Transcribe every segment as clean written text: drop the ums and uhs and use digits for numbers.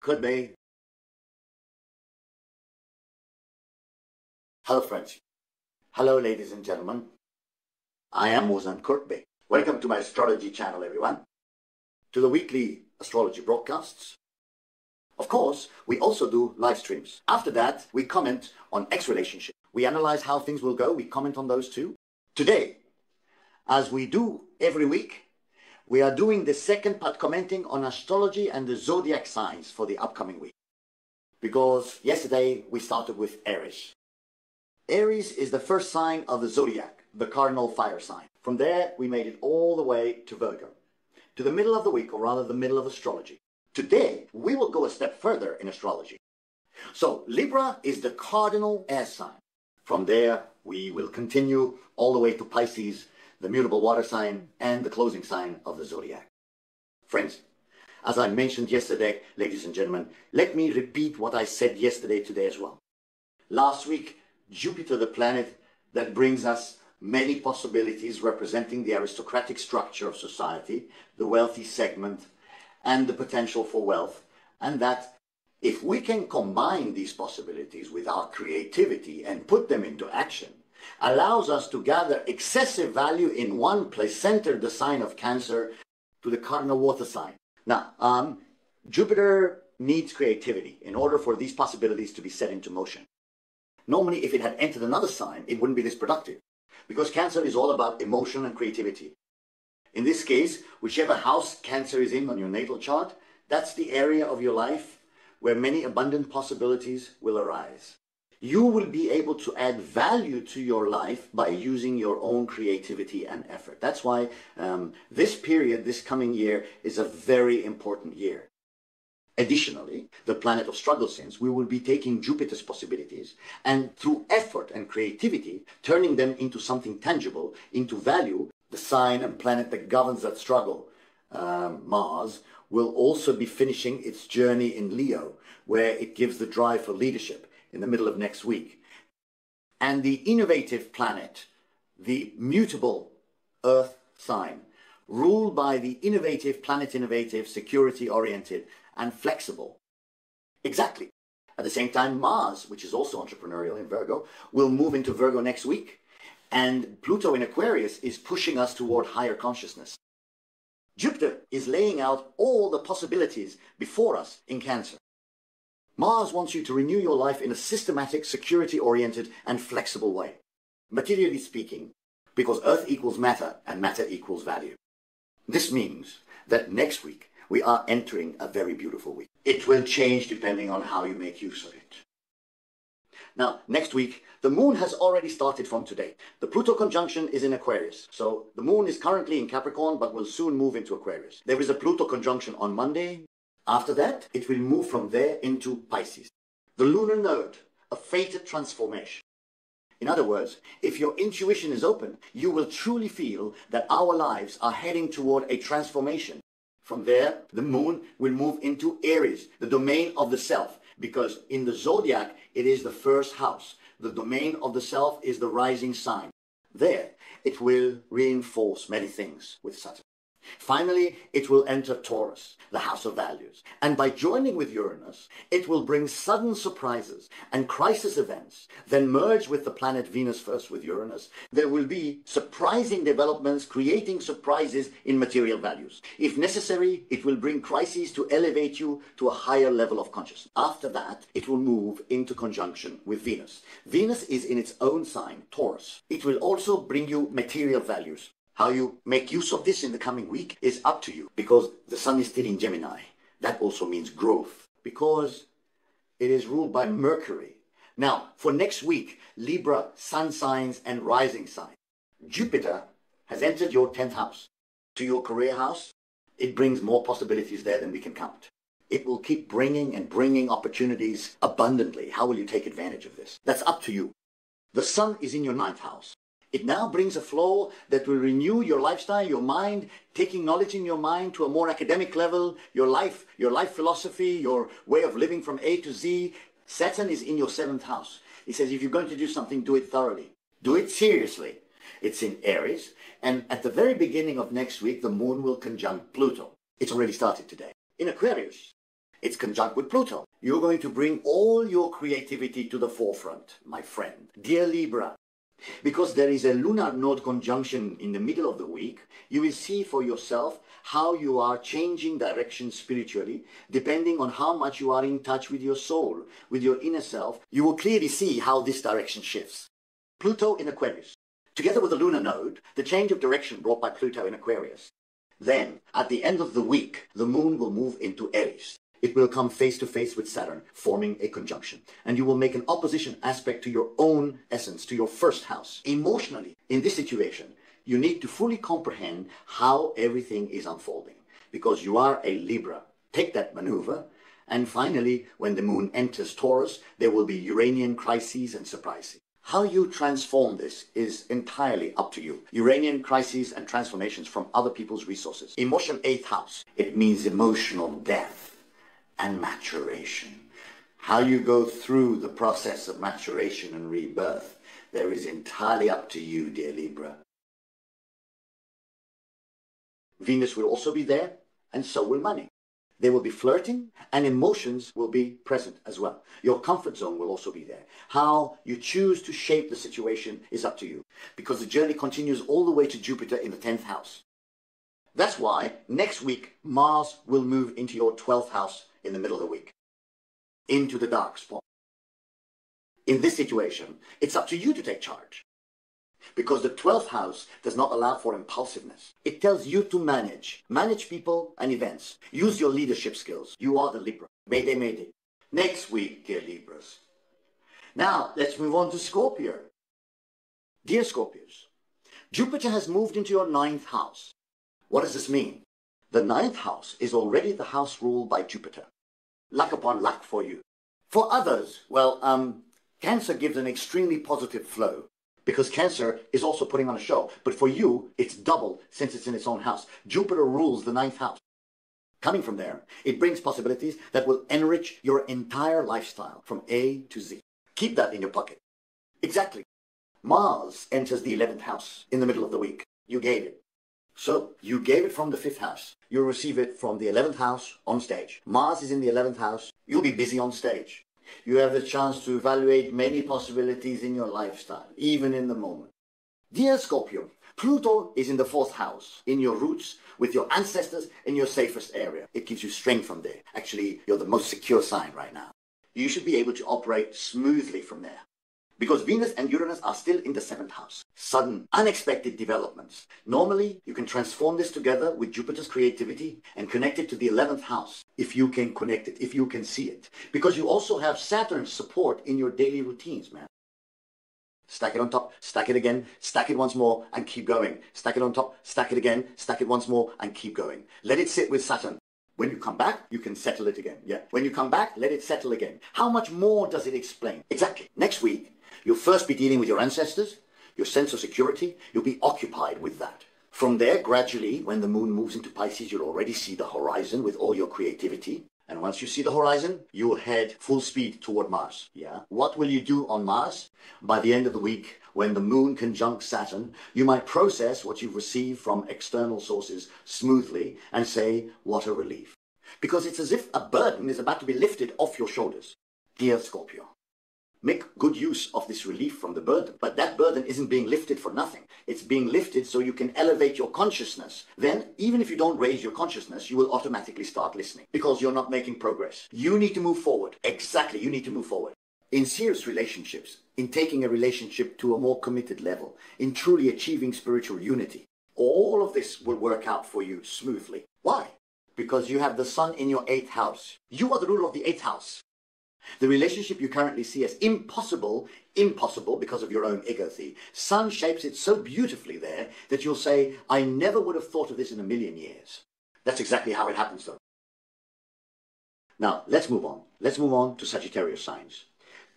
Could be. Hello, friends. Hello, ladies and gentlemen. I am Ozan Kurtbey. Welcome to my astrology channel, everyone. To the weekly astrology broadcasts. Of course, we also do live streams. After that, we comment on X relationship. We analyze how things will go. We comment on those too. Today, as we do every week, we are doing the second part commenting on astrology and the zodiac signs for the upcoming week. Because yesterday we started with Aries. Aries is the first sign of the zodiac, the cardinal fire sign. From there, we made it all the way to Virgo, to the middle of the week, or rather the middle of astrology. Today, we will go a step further in astrology. So, Libra is the cardinal air sign. From there, we will continue all the way to Pisces, the mutable water sign, and the closing sign of the zodiac. Friends, as I mentioned yesterday, ladies and gentlemen, let me repeat what I said yesterday today as well. Last week, Jupiter, the planet that brings us many possibilities representing the aristocratic structure of society, the wealthy segment, and the potential for wealth, and that if we can combine these possibilities with our creativity and put them into action, allows us to gather excessive value in one place, centered the sign of Cancer to the cardinal water sign. Now, Jupiter needs creativity in order for these possibilities to be set into motion. Normally, if it had entered another sign, it wouldn't be this productive, because Cancer is all about emotion and creativity. In this case, whichever house Cancer is in on your natal chart, that's the area of your life where many abundant possibilities will arise. You will be able to add value to your life by using your own creativity and effort. That's why this period, this coming year, is a very important year. Additionally, the planet of struggle sense, we will be taking Jupiter's possibilities and through effort and creativity, turning them into something tangible, into value. The sign and planet that governs that struggle, Mars, will also be finishing its journey in Leo, where it gives the drive for leadership in the middle of next week. And the innovative planet, the mutable Earth sign, ruled by the innovative, planet innovative, security-oriented, and flexible. Exactly. At the same time, Mars, which is also entrepreneurial in Virgo, will move into Virgo next week. And Pluto in Aquarius is pushing us toward higher consciousness. Jupiter is laying out all the possibilities before us in Cancer. Mars wants you to renew your life in a systematic, security-oriented, and flexible way. Materially speaking, because Earth equals matter, and matter equals value. This means that next week, we are entering a very beautiful week. It will change depending on how you make use of it. Now, next week, the moon has already started from today. The Pluto conjunction is in Aquarius. So the moon is currently in Capricorn, but will soon move into Aquarius. There is a Pluto conjunction on Monday. After that, it will move from there into Pisces. The lunar node, a fated transformation. In other words, if your intuition is open, you will truly feel that our lives are heading toward a transformation. From there, the moon will move into Aries, the domain of the self, because in the zodiac, it is the first house. The domain of the self is the rising sign. There, it will reinforce many things with Saturn. Finally, it will enter Taurus, the house of values. And by joining with Uranus, it will bring sudden surprises and crisis events, then merge with the planet Venus first with Uranus. There will be surprising developments, creating surprises in material values. If necessary, it will bring crises to elevate you to a higher level of consciousness. After that, it will move into conjunction with Venus. Venus is in its own sign, Taurus. It will also bring you material values. How you make use of this in the coming week is up to you, because the sun is still in Gemini. That also means growth, because it is ruled by Mercury. Now, for next week, Libra, sun signs and rising signs. Jupiter has entered your 10th house. To your career house, it brings more possibilities there than we can count. It will keep bringing and bringing opportunities abundantly. How will you take advantage of this? That's up to you. The sun is in your 9th house. It now brings a flow that will renew your lifestyle, your mind, taking knowledge in your mind to a more academic level, your life philosophy, your way of living from A to Z. Saturn is in your 7th house. He says, if you're going to do something, do it thoroughly. Do it seriously. It's in Aries. And at the very beginning of next week, the moon will conjunct Pluto. It's already started today. In Aquarius, It's conjunct with Pluto. You're going to bring all your creativity to the forefront, my friend. Dear Libra, because there is a lunar node conjunction in the middle of the week, you will see for yourself how you are changing direction spiritually, depending on how much you are in touch with your soul, with your inner self. You will clearly see how this direction shifts. Pluto in Aquarius, together with the lunar node, the change of direction brought by Pluto in Aquarius. Then, at the end of the week, the moon will move into Aries. It will come face to face with Saturn, forming a conjunction. And you will make an opposition aspect to your own essence, to your first house. Emotionally, in this situation, you need to fully comprehend how everything is unfolding. Because you are a Libra. Take that maneuver. And finally, when the moon enters Taurus, there will be Uranian crises and surprises. How you transform this is entirely up to you. Uranian crises and transformations from other people's resources. Emotion 8th house. It means emotional death and maturation. How you go through the process of maturation and rebirth, there is entirely up to you, dear Libra. Venus will also be there, and so will money. There will be flirting, and emotions will be present as well. Your comfort zone will also be there. How you choose to shape the situation is up to you, because the journey continues all the way to Jupiter in the 10th house. That's why next week Mars will move into your 12th house in the middle of the week, into the dark spot. In this situation, it's up to you to take charge, because the 12th house does not allow for impulsiveness. It tells you to manage people and events. Use your leadership skills. You are the Libra. Mayday, mayday. Next week, dear Libras. Now, let's move on to Scorpio. Dear Scorpios, Jupiter has moved into your 9th house. What does this mean? The 9th house is already the house ruled by Jupiter. Luck upon luck for you. For others, well, Cancer gives an extremely positive flow, because Cancer is also putting on a show. But for you, it's double since it's in its own house. Jupiter rules the 9th house. Coming from there, it brings possibilities that will enrich your entire lifestyle from A to Z. Keep that in your pocket. Exactly. Mars enters the 11th house in the middle of the week. You gave it. So, you gave it from the 5th house. You'll receive it from the 11th house on stage. Mars is in the 11th house. You'll be busy on stage. You have the chance to evaluate many possibilities in your lifestyle, even in the moment. Dear Scorpio, Pluto is in the 4th house, in your roots, with your ancestors, in your safest area. It gives you strength from there. Actually, you're the most secure sign right now. You should be able to operate smoothly from there, because Venus and Uranus are still in the 7th house. Sudden, unexpected developments. Normally, you can transform this together with Jupiter's creativity and connect it to the 11th house, if you can connect it, if you can see it. Because you also have Saturn's support in your daily routines, man. Stack it on top, stack it again, stack it once more, and keep going. Stack it on top, stack it again, stack it once more, and keep going. Let it sit with Saturn. When you come back, you can settle it again. Yeah. When you come back, let it settle again. How much more does it explain? Exactly. Next week, you'll first be dealing with your ancestors, your sense of security. You'll be occupied with that. From there, gradually, when the moon moves into Pisces, you'll already see the horizon with all your creativity. And once you see the horizon, you will head full speed toward Mars. Yeah. What will you do on Mars? By the end of the week, when the moon conjuncts Saturn, you might process what you've received from external sources smoothly and say, what a relief. Because it's as if a burden is about to be lifted off your shoulders. Dear Scorpio, make good use of this relief from the burden. But that burden isn't being lifted for nothing. It's being lifted so you can elevate your consciousness. Then, even if you don't raise your consciousness, you will automatically start listening, because you're not making progress. You need to move forward. Exactly, you need to move forward. In serious relationships, in taking a relationship to a more committed level, in truly achieving spiritual unity, all of this will work out for you smoothly. Why? Because you have the sun in your 8th house. You are the ruler of the 8th house. The relationship you currently see as impossible because of your own egothy, Sun shapes it so beautifully there that you'll say, I never would have thought of this in a million years. That's exactly how it happens, though. Now, let's move on. Let's move on to Sagittarius signs.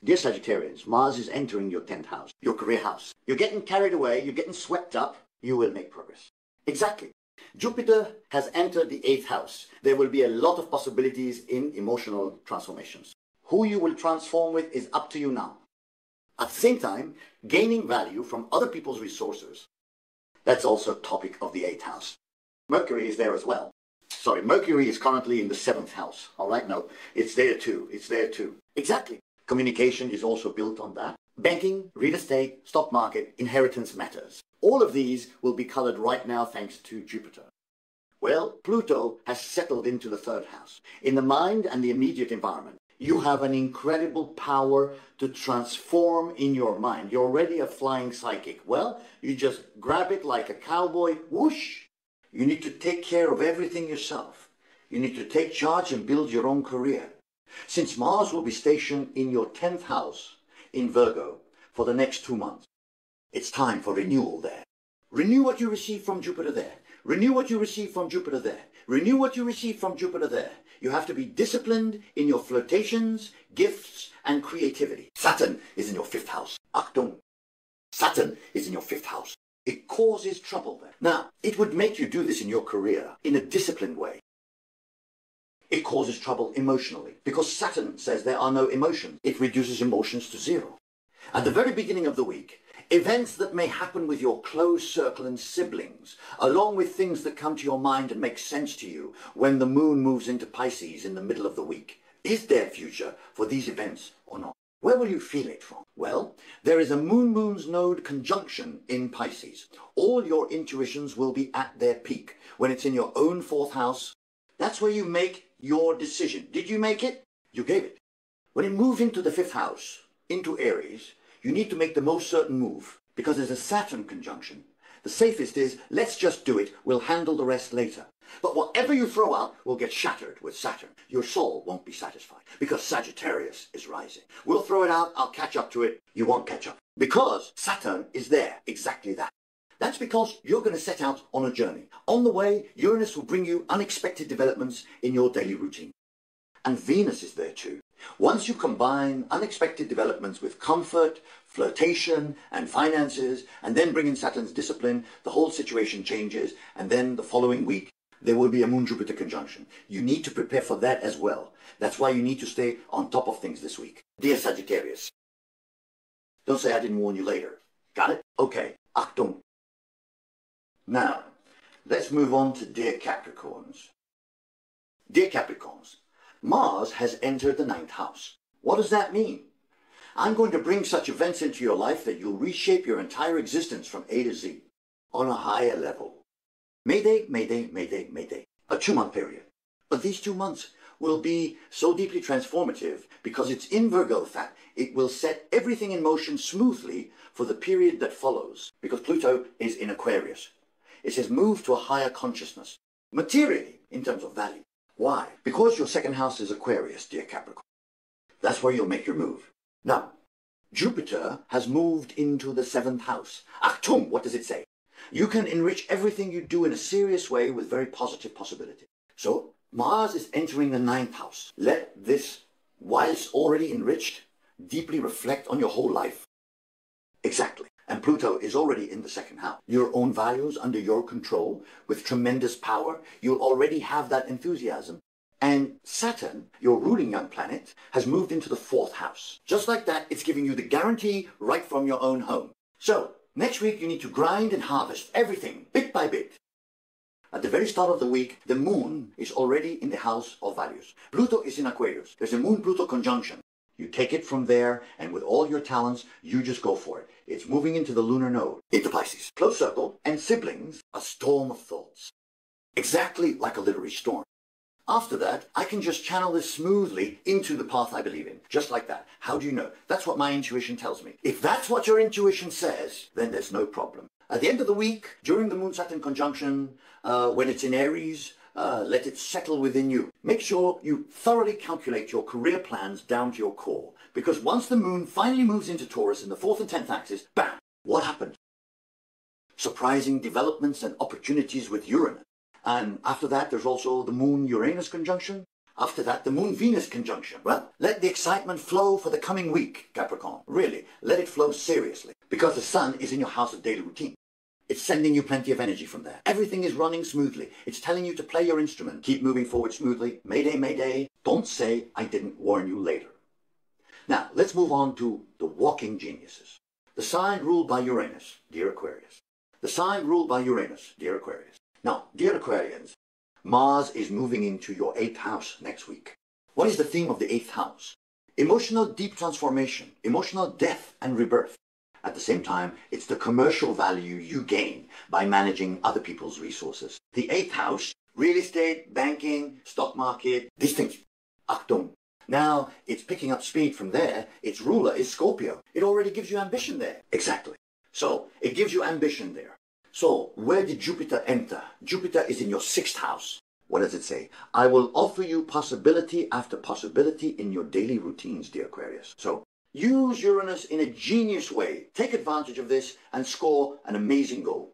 Dear Sagittarians, Mars is entering your 10th house, your career house. You're getting carried away, you're getting swept up, you will make progress. Exactly. Jupiter has entered the 8th house. There will be a lot of possibilities in emotional transformations. Who you will transform with is up to you now. At the same time, gaining value from other people's resources. That's also a topic of the 8th house. Mercury is there as well. Sorry, Mercury is currently in the 7th house. All right, no, it's there too. It's there too. Exactly. Communication is also built on that. Banking, real estate, stock market, inheritance matters. All of these will be colored right now thanks to Jupiter. Well, Pluto has settled into the 3rd house. In the mind and the immediate environment, you have an incredible power to transform in your mind. You're already a flying psychic. Well, you just grab it like a cowboy, whoosh. You need to take care of everything yourself. You need to take charge and build your own career. Since Mars will be stationed in your 10th house in Virgo for the next 2 months, it's time for renewal there. Renew what you receive from Jupiter there. Renew what you receive from Jupiter there. Renew what you receive from Jupiter there. You have to be disciplined in your flirtations, gifts, and creativity. Saturn is in your 5th house. Achtung. Saturn is in your 5th house. It causes trouble there. Now, it would make you do this in your career in a disciplined way. It causes trouble emotionally because Saturn says there are no emotions. It reduces emotions to 0. At the very beginning of the week, events that may happen with your close circle and siblings, along with things that come to your mind and make sense to you when the moon moves into Pisces in the middle of the week. Is there future for these events or not? Where will you feel it from? Well, there is a moon-moon's node conjunction in Pisces. All your intuitions will be at their peak. When it's in your own 4th house, that's where you make your decision. Did you make it? You gave it. When it moves into the 5th house, into Aries, you need to make the most certain move because there's a Saturn conjunction. The safest is, let's just do it, we'll handle the rest later. But whatever you throw out will get shattered with Saturn. Your soul won't be satisfied because Sagittarius is rising. We'll throw it out, I'll catch up to it. You won't catch up because Saturn is there, exactly that. That's because you're going to set out on a journey. On the way, Uranus will bring you unexpected developments in your daily routine. And Venus is there too. Once you combine unexpected developments with comfort, flirtation, and finances, and then bring in Saturn's discipline, the whole situation changes, and then the following week, there will be a Moon-Jupiter conjunction. You need to prepare for that as well. That's why you need to stay on top of things this week. Dear Sagittarius, don't say I didn't warn you later. Got it? Okay. Achtung. Now, let's move on to Dear Capricorns. Dear Capricorns, Mars has entered the 9th house. What does that mean? I'm going to bring such events into your life that you'll reshape your entire existence from A to Z on a higher level. Mayday, Mayday, Mayday, Mayday. A 2-month period. But these 2 months will be so deeply transformative because it's in Virgo that it will set everything in motion smoothly for the period that follows because Pluto is in Aquarius. It says move to a higher consciousness, materially in terms of value. Why? Because your 2nd house is Aquarius, dear Capricorn. That's where you'll make your move. Now, Jupiter has moved into the 7th house. Achtung, what does it say? You can enrich everything you do in a serious way with very positive possibility. So, Mars is entering the 9th house. Let this, whilst already enriched, deeply reflect on your whole life. Exactly. And Pluto is already in the 2nd house. Your own values under your control with tremendous power. You'll already have that enthusiasm. And Saturn, your ruling young planet, has moved into the 4th house. Just like that, it's giving you the guarantee right from your own home. So, next week you need to grind and harvest everything, bit by bit. At the very start of the week, the moon is already in the house of values. Pluto is in Aquarius. There's a moon-Pluto conjunction. You take it from there, and with all your talents, you just go for it. It's moving into the lunar node, into Pisces. Close circle and siblings, a storm of thoughts. Exactly like a literary storm. After that, I can just channel this smoothly into the path I believe in. Just like that. How do you know? That's what my intuition tells me. If that's what your intuition says, then there's no problem. At the end of the week, during the Moon-Saturn conjunction, when it's in Aries, let it settle within you. Make sure you thoroughly calculate your career plans down to your core. Because once the moon finally moves into Taurus in the 4th and 10th axis, bam! What happened? Surprising developments and opportunities with Uranus. And after that, there's also the Moon-Uranus conjunction. After that, the Moon-Venus conjunction. Well, let the excitement flow for the coming week, Capricorn. Really, let it flow seriously. Because the Sun is in your house of daily routine. It's sending you plenty of energy from there. Everything is running smoothly. It's telling you to play your instrument. Keep moving forward smoothly. Mayday, mayday. Don't say I didn't warn you later. Now, let's move on to the walking geniuses. The sign ruled by Uranus, dear Aquarius. The sign ruled by Uranus, dear Aquarius. Now, dear Aquarians, Mars is moving into your 8th house next week. What is the theme of the 8th house? Emotional deep transformation, emotional death and rebirth. At the same time, it's the commercial value you gain by managing other people's resources. The 8th house, real estate, banking, stock market, these things. Achtung. Now, it's picking up speed from there. Its ruler is Scorpio. It already gives you ambition there. Exactly. So, it gives you ambition there. So, where did Jupiter enter? Jupiter is in your 6th house. What does it say? I will offer you possibility after possibility in your daily routines, dear Aquarius. So, use Uranus in a genius way. Take advantage of this and score an amazing goal.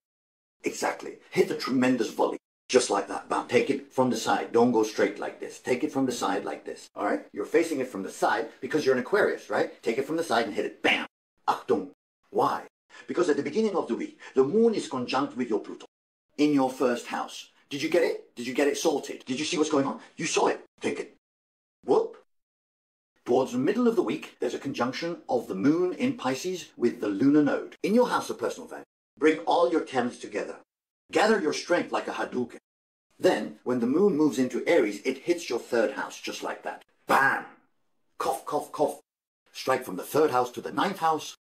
Exactly. Hit a tremendous volley. Just like that. Bam. Take it from the side. Don't go straight like this. Take it from the side like this. All right? You're facing it from the side because you're an Aquarius, right? Take it from the side and hit it. Bam. Achtung. Why? Because at the beginning of the week, the moon is conjunct with your Pluto in your 1st house. Did you get it? Did you get it sorted? Did you see what's going on? You saw it. Take it. Whoop. Towards the middle of the week, there's a conjunction of the moon in Pisces with the lunar node. In your house of personal value, bring all your talents together. Gather your strength like a Hadouken. Then, when the moon moves into Aries, it hits your 3rd house, just like that. Bam! Cough, cough, cough. Strike from the 3rd house to the 9th house.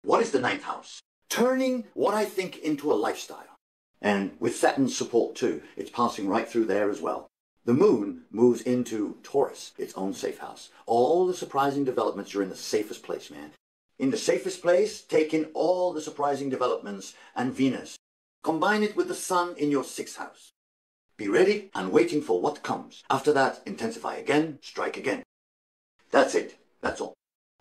What is the 9th house? Turning what I think into a lifestyle. And with Saturn's support too, it's passing right through there as well. The moon moves into Taurus, its own safe house. All the surprising developments, you're in the safest place, man. In the safest place, take in all the surprising developments and Venus. Combine it with the sun in your 6th house. Be ready and waiting for what comes. After that, intensify again, strike again. That's it. That's all.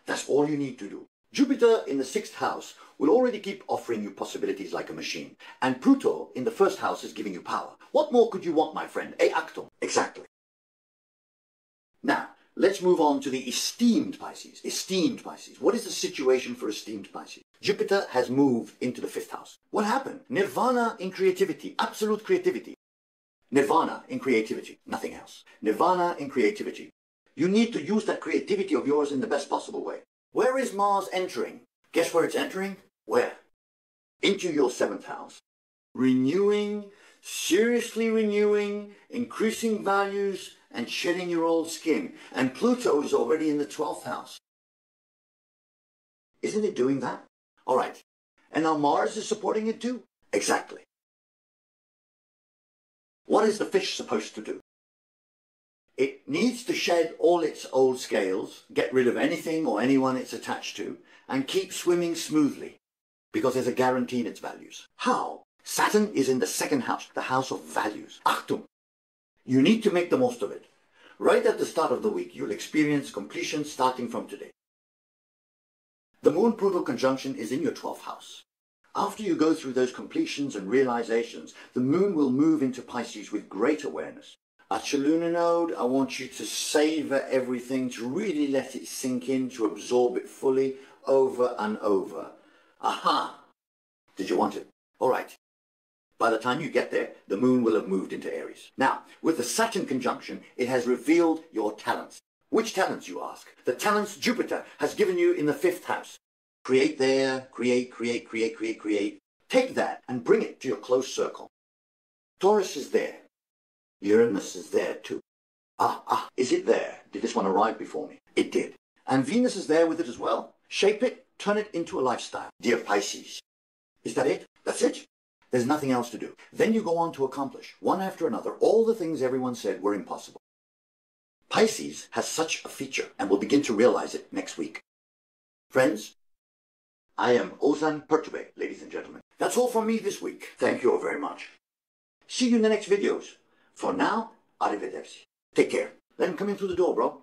That's all you need to do. Jupiter in the 6th house will already keep offering you possibilities like a machine. And Pluto in the 1st house is giving you power. What more could you want, my friend? Actum. Exactly. Now, let's move on to the esteemed Pisces. Esteemed Pisces. What is the situation for esteemed Pisces? Jupiter has moved into the 5th house. What happened? Nirvana in creativity. Absolute creativity. Nirvana in creativity. Nothing else. Nirvana in creativity. You need to use that creativity of yours in the best possible way. Where is Mars entering? Guess where it's entering? Where? Into your 7th house. Renewing, seriously renewing, increasing values, and shedding your old skin. And Pluto is already in the 12th house. Isn't it doing that? All right. And now Mars is supporting it too? Exactly. What is the fish supposed to do? It needs to shed all its old scales, get rid of anything or anyone it's attached to, and keep swimming smoothly, because there's a guarantee in its values. How? Saturn is in the 2nd house, the house of values. Achtung! You need to make the most of it. Right at the start of the week, you'll experience completion starting from today. The Moon-Pluto conjunction is in your 12th house. After you go through those completions and realizations, the Moon will move into Pisces with great awareness. At your lunar node, I want you to savor everything, to really let it sink in, to absorb it fully, over and over. Aha! Did you want it? All right. By the time you get there, the moon will have moved into Aries. Now, with the Saturn conjunction, it has revealed your talents. Which talents, you ask? The talents Jupiter has given you in the 5th house. Create there, create. Take that and bring it to your close circle. Taurus is there. Uranus is there too. Is it there? Did this one arrive before me? It did. And Venus is there with it as well. Shape it, turn it into a lifestyle. Dear Pisces. Is that it? That's it? There's nothing else to do. Then you go on to accomplish, one after another, all the things everyone said were impossible. Pisces has such a feature and will begin to realize it next week. Friends, I am Ozan Pertube, ladies and gentlemen. That's all from me this week. Thank you all very much. See you in the next videos. For now, arrivederci. Take care. Let him come in through the door, bro.